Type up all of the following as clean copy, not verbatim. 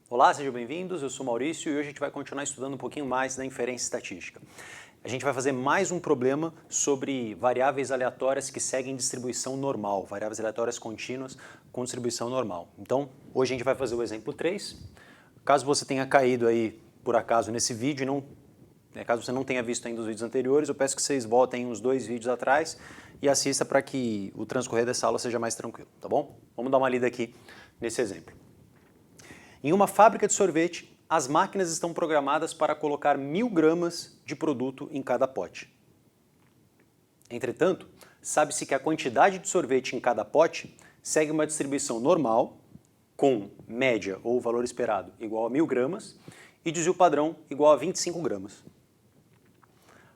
Olá, sejam bem-vindos, eu sou Maurício e hoje a gente vai continuar estudando um pouquinho mais da inferência estatística. A gente vai fazer mais um problema sobre variáveis aleatórias que seguem distribuição normal, variáveis aleatórias contínuas com distribuição normal. Então, hoje a gente vai fazer o exemplo 3. Caso você tenha caído aí, por acaso, nesse vídeo, caso você não tenha visto ainda os vídeos anteriores, eu peço que vocês voltem uns 2 vídeos atrás e assista para que o transcorrer dessa aula seja mais tranquilo, tá bom? Vamos dar uma lida aqui nesse exemplo. Em uma fábrica de sorvete, as máquinas estão programadas para colocar 1000 gramas de produto em cada pote. Entretanto, sabe-se que a quantidade de sorvete em cada pote segue uma distribuição normal, com média ou valor esperado igual a 1000 gramas e desvio padrão igual a 25 gramas.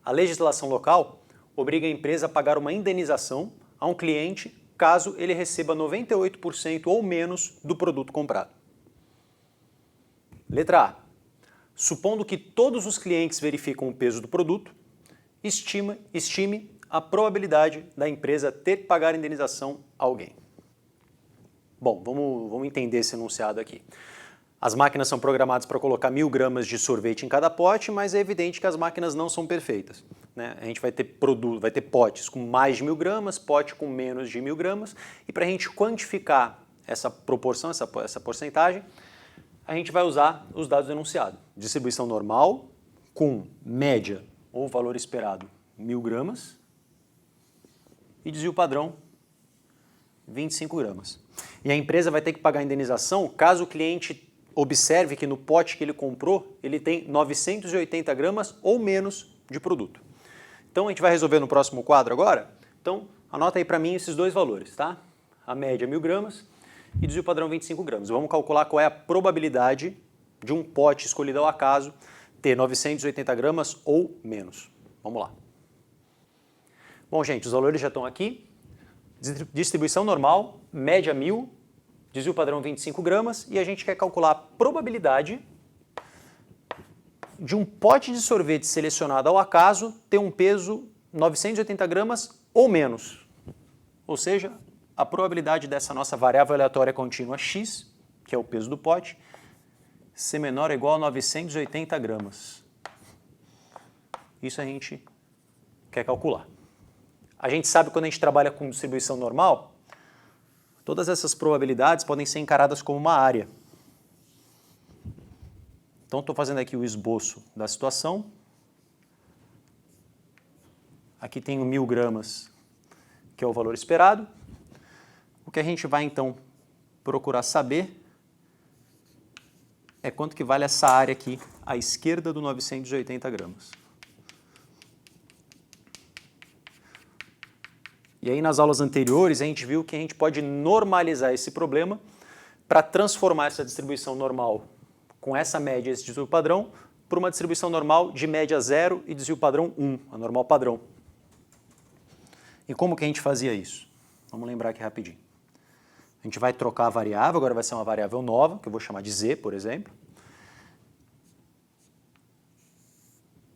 A legislação local obriga a empresa a pagar uma indenização a um cliente caso ele receba 98% ou menos do produto comprado. Letra A. Supondo que todos os clientes verificam o peso do produto, estime a probabilidade da empresa ter que pagar a indenização a alguém. Bom, vamos entender esse enunciado aqui. As máquinas são programadas para colocar 1000 gramas de sorvete em cada pote, mas é evidente que as máquinas não são perfeitas, né? A gente vai ter potes com mais de 1000 gramas, pote com menos de 1000 gramas, e para a gente quantificar essa proporção, essa porcentagem, a gente vai usar os dados do enunciado. Distribuição normal com média ou valor esperado 1000 gramas e desvio padrão 25 gramas. E a empresa vai ter que pagar a indenização caso o cliente observe que no pote que ele comprou ele tem 980 gramas ou menos de produto. Então a gente vai resolver no próximo quadro agora. Então anota aí para mim esses dois valores, tá? A média 1000 gramas e desvio padrão 25 gramas. Vamos calcular qual é a probabilidade de um pote escolhido ao acaso ter 980 gramas ou menos. Vamos lá. Bom, gente, os valores já estão aqui. Distribuição normal, média 1000, desvio padrão 25 gramas, e a gente quer calcular a probabilidade de um pote de sorvete selecionado ao acaso ter um peso 980 gramas ou menos. Ou seja, a probabilidade dessa nossa variável aleatória contínua x, que é o peso do pote, ser menor ou igual a 980 gramas. Isso a gente quer calcular. A gente sabe que quando a gente trabalha com distribuição normal, todas essas probabilidades podem ser encaradas como uma área. Então estou fazendo aqui o esboço da situação. Aqui tenho 1000 gramas, que é o valor esperado. O que a gente vai, então, procurar saber é quanto que vale essa área aqui à esquerda do 980 gramas. E aí, nas aulas anteriores, a gente viu que a gente pode normalizar esse problema para transformar essa distribuição normal com essa média, esse desvio padrão, para uma distribuição normal de média 0 e desvio padrão 1, a normal padrão. E como que a gente fazia isso? Vamos lembrar aqui rapidinho. A gente vai trocar a variável, agora vai ser uma variável nova, que eu vou chamar de z, por exemplo.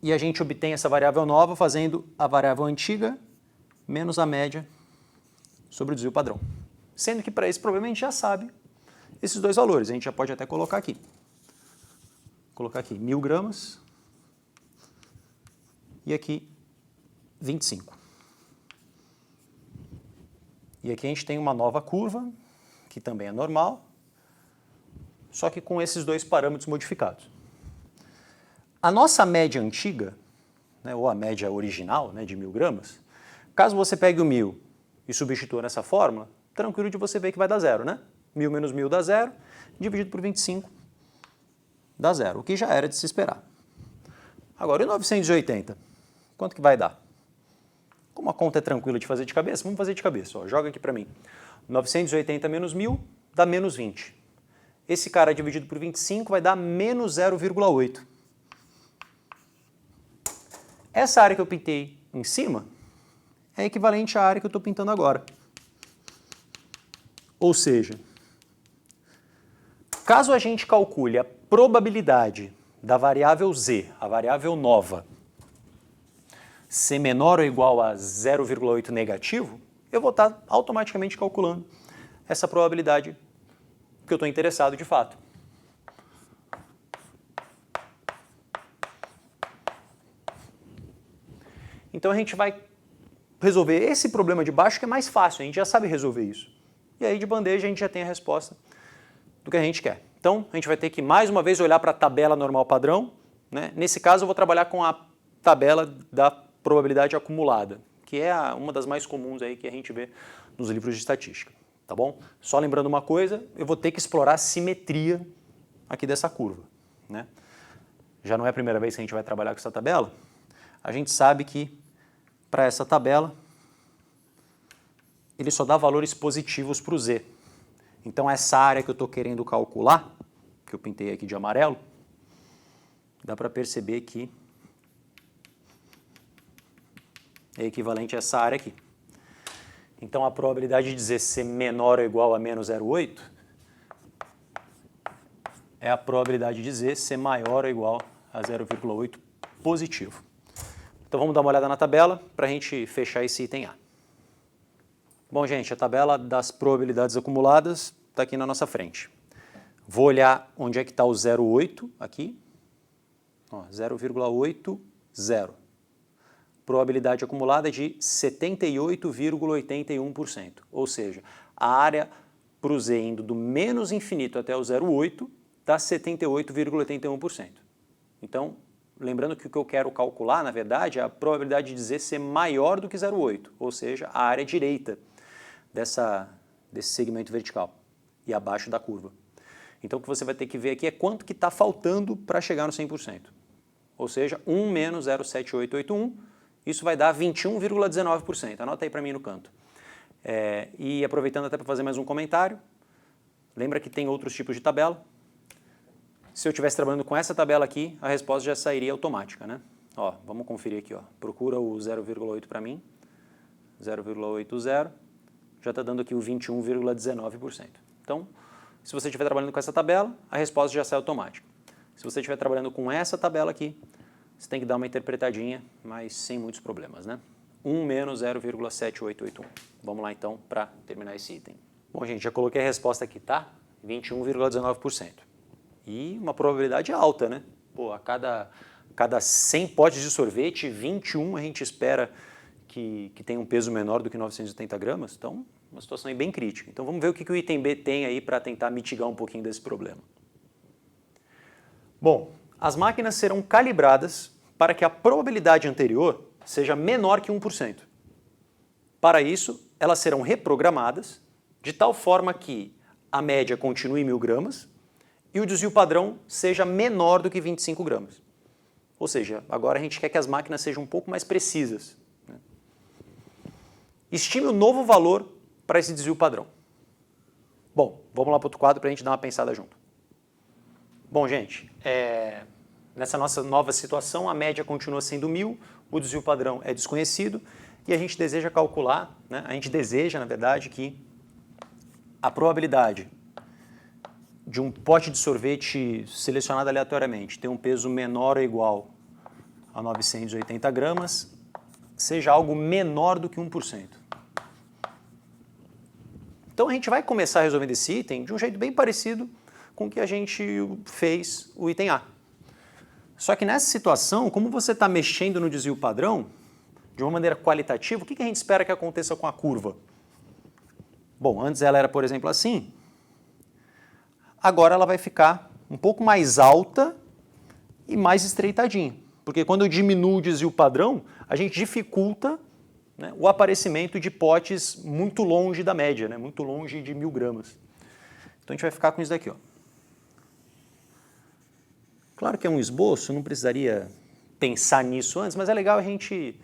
E a gente obtém essa variável nova fazendo a variável antiga menos a média sobre o desvio padrão. Sendo que para esse problema a gente já sabe esses dois valores. A gente já pode até colocar aqui. Colocar aqui 1000 gramas e aqui 25. E aqui a gente tem uma nova curva, que também é normal, só que com esses dois parâmetros modificados. A nossa média antiga, né, ou a média original, né, de 1000 gramas, caso você pegue o 1000 e substitua nessa fórmula, tranquilo de você ver que vai dar zero, né? 1000 menos 1000 dá zero, dividido por 25 dá zero, o que já era de se esperar. Agora, e 980? Quanto que vai dar? Como a conta é tranquila de fazer de cabeça, vamos fazer de cabeça. Ó, joga aqui para mim. 980 menos 1000 dá menos 20. Esse cara dividido por 25 vai dar menos 0,8. Essa área que eu pintei em cima é equivalente à área que eu estou pintando agora. Ou seja, caso a gente calcule a probabilidade da variável z, a variável nova, ser menor ou igual a 0,8 negativo, eu vou estar automaticamente calculando essa probabilidade que eu estou interessado de fato. Então a gente vai resolver esse problema de baixo que é mais fácil, a gente já sabe resolver isso. E aí de bandeja a gente já tem a resposta do que a gente quer. Então a gente vai ter que mais uma vez olhar para a tabela normal padrão, né? Nesse caso eu vou trabalhar com a tabela da probabilidade acumulada, que é uma das mais comuns aí que a gente vê nos livros de estatística, tá bom? Só lembrando uma coisa, eu vou ter que explorar a simetria aqui dessa curva, né? Já não é a primeira vez que a gente vai trabalhar com essa tabela. A gente sabe que para essa tabela ele só dá valores positivos para o z. Então essa área que eu estou querendo calcular, que eu pintei aqui de amarelo, dá para perceber que é equivalente a essa área aqui. Então a probabilidade de z ser menor ou igual a menos 0,8 é a probabilidade de z ser maior ou igual a 0,8 positivo. Então vamos dar uma olhada na tabela para a gente fechar esse item A. Bom, gente, a tabela das probabilidades acumuladas está aqui na nossa frente. Vou olhar onde é que está o 0,8 aqui. 0,80. Probabilidade acumulada de 78,81%. Ou seja, a área para o z indo do menos infinito até o 0,8 dá 78,81%. Então, lembrando que o que eu quero calcular, na verdade, é a probabilidade de z ser maior do que 0,8, ou seja, a área direita desse segmento vertical e abaixo da curva. Então, o que você vai ter que ver aqui é quanto que está faltando para chegar no 100%. Ou seja, 1 menos 0,7881, isso vai dar 21,19%. Anota aí para mim no canto. E aproveitando até para fazer mais um comentário, lembra que tem outros tipos de tabela. Se eu estivesse trabalhando com essa tabela aqui, a resposta já sairia automática, né? Ó, vamos conferir aqui, ó. Procura o 0,8 para mim, 0,80, já está dando aqui o 21,19%. Então, se você estiver trabalhando com essa tabela, a resposta já sai automática. Se você estiver trabalhando com essa tabela aqui, você tem que dar uma interpretadinha, mas sem muitos problemas, né? 1 menos 0,7881. Vamos lá então para terminar esse item. Bom, gente, já coloquei a resposta aqui, tá? 21,19%. E uma probabilidade alta, né? Pô, a cada 100 potes de sorvete, 21 a gente espera que tenha um peso menor do que 980 gramas. Então, uma situação aí bem crítica. Então, vamos ver o que o item B tem aí para tentar mitigar um pouquinho desse problema. Bom, as máquinas serão calibradas para que a probabilidade anterior seja menor que 1%. Para isso, elas serão reprogramadas de tal forma que a média continue em 1000 gramas e o desvio padrão seja menor do que 25 gramas. Ou seja, agora a gente quer que as máquinas sejam um pouco mais precisas, né? Estime o novo valor para esse desvio padrão. Bom, vamos lá para o outro quadro para a gente dar uma pensada junto. Bom, gente, nessa nossa nova situação, a média continua sendo 1000, o desvio padrão é desconhecido e a gente deseja calcular, né, a gente deseja, na verdade, que a probabilidade de um pote de sorvete selecionado aleatoriamente ter um peso menor ou igual a 980 gramas seja algo menor do que 1%. Então a gente vai começar resolvendo esse item de um jeito bem parecido com o que a gente fez o item A. Só que nessa situação, como você está mexendo no desvio padrão, de uma maneira qualitativa, o que a gente espera que aconteça com a curva? Bom, antes ela era, por exemplo, assim. Agora ela vai ficar um pouco mais alta e mais estreitadinha. Porque quando eu diminuo o desvio padrão, a gente dificulta, né, o aparecimento de potes muito longe da média, né, muito longe de 1000 gramas. Então a gente vai ficar com isso daqui, ó. Claro que é um esboço, não precisaria pensar nisso antes, mas é legal a gente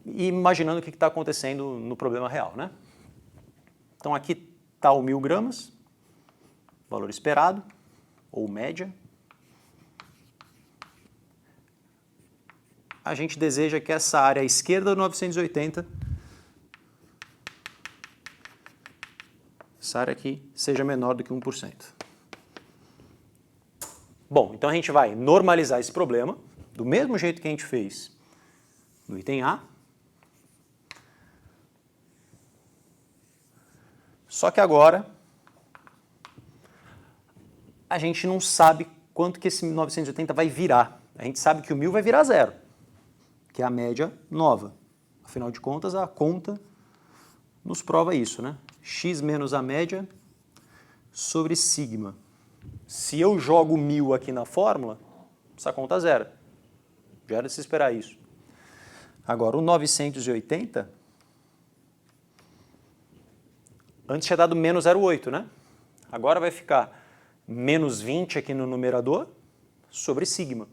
ir imaginando o que está acontecendo no problema real, né? Então aqui está o 1000 gramas, valor esperado, ou média. A gente deseja que essa área à esquerda do 980, essa área aqui, seja menor do que 1%. Bom, então a gente vai normalizar esse problema, do mesmo jeito que a gente fez no item A. Só que agora a gente não sabe quanto que esse 980 vai virar. A gente sabe que o 1000 vai virar 0. que é a média nova. Afinal de contas, a conta nos prova isso, né? X menos a média sobre sigma. Se eu jogo 1000 aqui na fórmula, essa conta zera. Já era de se esperar isso. Agora, o 980, antes tinha dado menos 0,8, né? Agora vai ficar menos 20 aqui no numerador sobre sigma.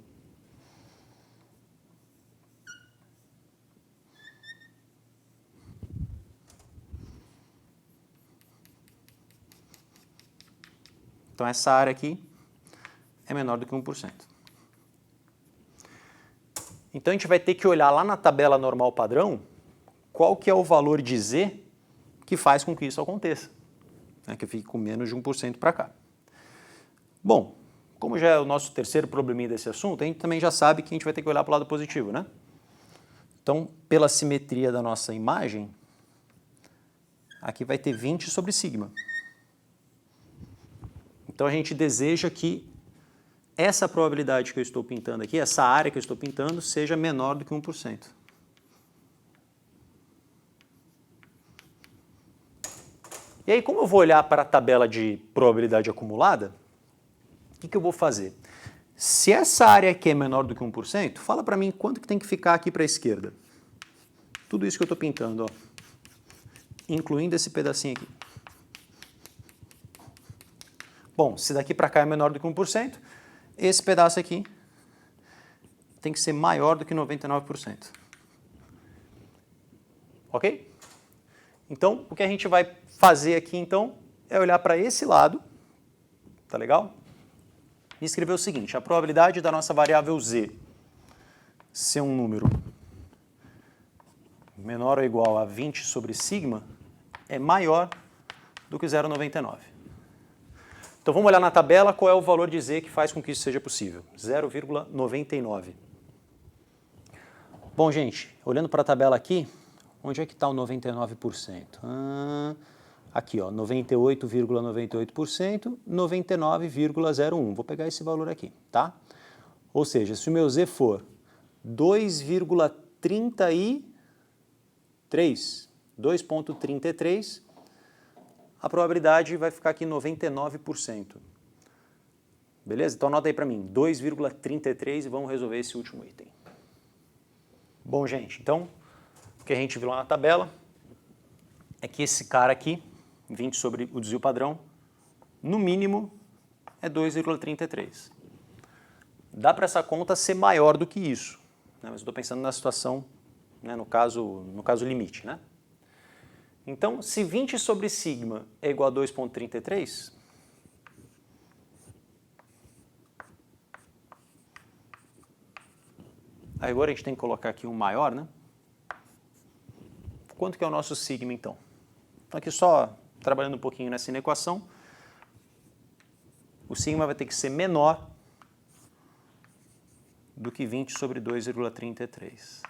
Então essa área aqui é menor do que 1%. Então a gente vai ter que olhar lá na tabela normal padrão qual que é o valor de Z que faz com que isso aconteça, né, que fique com menos de 1% para cá. Bom, como já é o nosso terceiro probleminha desse assunto, a gente também já sabe que a gente vai ter que olhar para o lado positivo, né? Então, pela simetria da nossa imagem, aqui vai ter 20 sobre sigma. Então a gente deseja que essa probabilidade que eu estou pintando aqui, essa área que eu estou pintando, seja menor do que 1%. E aí, como eu vou olhar para a tabela de probabilidade acumulada, o que eu vou fazer? Se essa área aqui é menor do que 1%, fala para mim quanto que tem que ficar aqui para a esquerda. Tudo isso que eu estou pintando, ó, incluindo esse pedacinho aqui. Bom, se daqui para cá é menor do que 1%, esse pedaço aqui tem que ser maior do que 99%. Ok? Então, o que a gente vai fazer aqui, então, é olhar para esse lado, tá legal? E escrever o seguinte: a probabilidade da nossa variável z ser um número menor ou igual a 20 sobre sigma é maior do que 0,99. Então vamos olhar na tabela qual é o valor de z que faz com que isso seja possível. 0,99. Bom, gente, olhando para a tabela aqui, onde é que está o 99%? Aqui, ó, 98,98%, 99,01%. Vou pegar esse valor aqui, tá? Ou seja, se o meu z for 2,33, a probabilidade vai ficar aqui 99%. Beleza? Então anota aí para mim, 2,33 e vamos resolver esse último item. Bom, gente, então, o que a gente viu lá na tabela é que esse cara aqui, 20 sobre o desvio padrão, no mínimo é 2,33. Dá para essa conta ser maior do que isso, né? Mas eu estou pensando na situação, né, no caso limite, né? Então, se 20 sobre sigma é igual a 2,33, agora a gente tem que colocar aqui um maior, né? Quanto que é o nosso sigma, então? Então, aqui só trabalhando um pouquinho nessa inequação, o sigma vai ter que ser menor do que 20 sobre 2,33.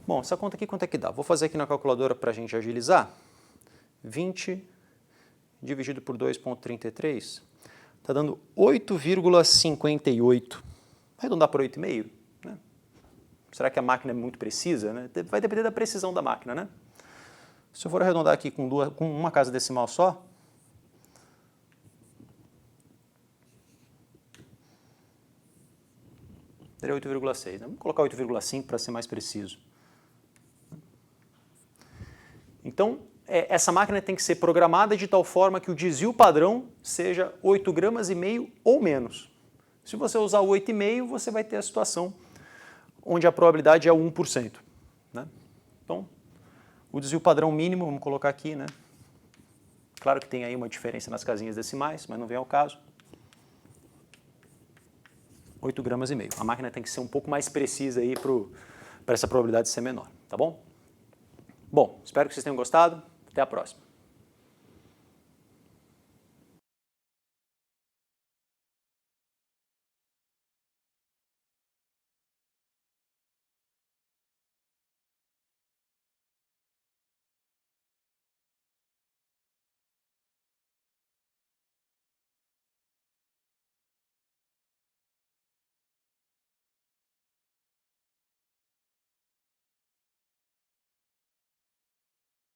Bom, essa conta aqui quanto é que dá? Vou fazer aqui na calculadora para a gente agilizar. 20 dividido por 2,33 está dando 8,58. Vai arredondar por 8,5? Né? Será que a máquina é muito precisa? Né? Vai depender da precisão da máquina, né? Se eu for arredondar aqui com uma casa decimal só, daria 8,6. Né? Vamos colocar 8,5 para ser mais preciso. Então, essa máquina tem que ser programada de tal forma que o desvio padrão seja 8,5 gramas ou menos. Se você usar o 8,5, você vai ter a situação onde a probabilidade é 1%. Né? Então, o desvio padrão mínimo, vamos colocar aqui, né? Claro que tem aí uma diferença nas casinhas decimais, mas não vem ao caso. 8,5 gramas. A máquina tem que ser um pouco mais precisa aí para essa probabilidade ser menor, tá bom? Bom, espero que vocês tenham gostado. Até a próxima.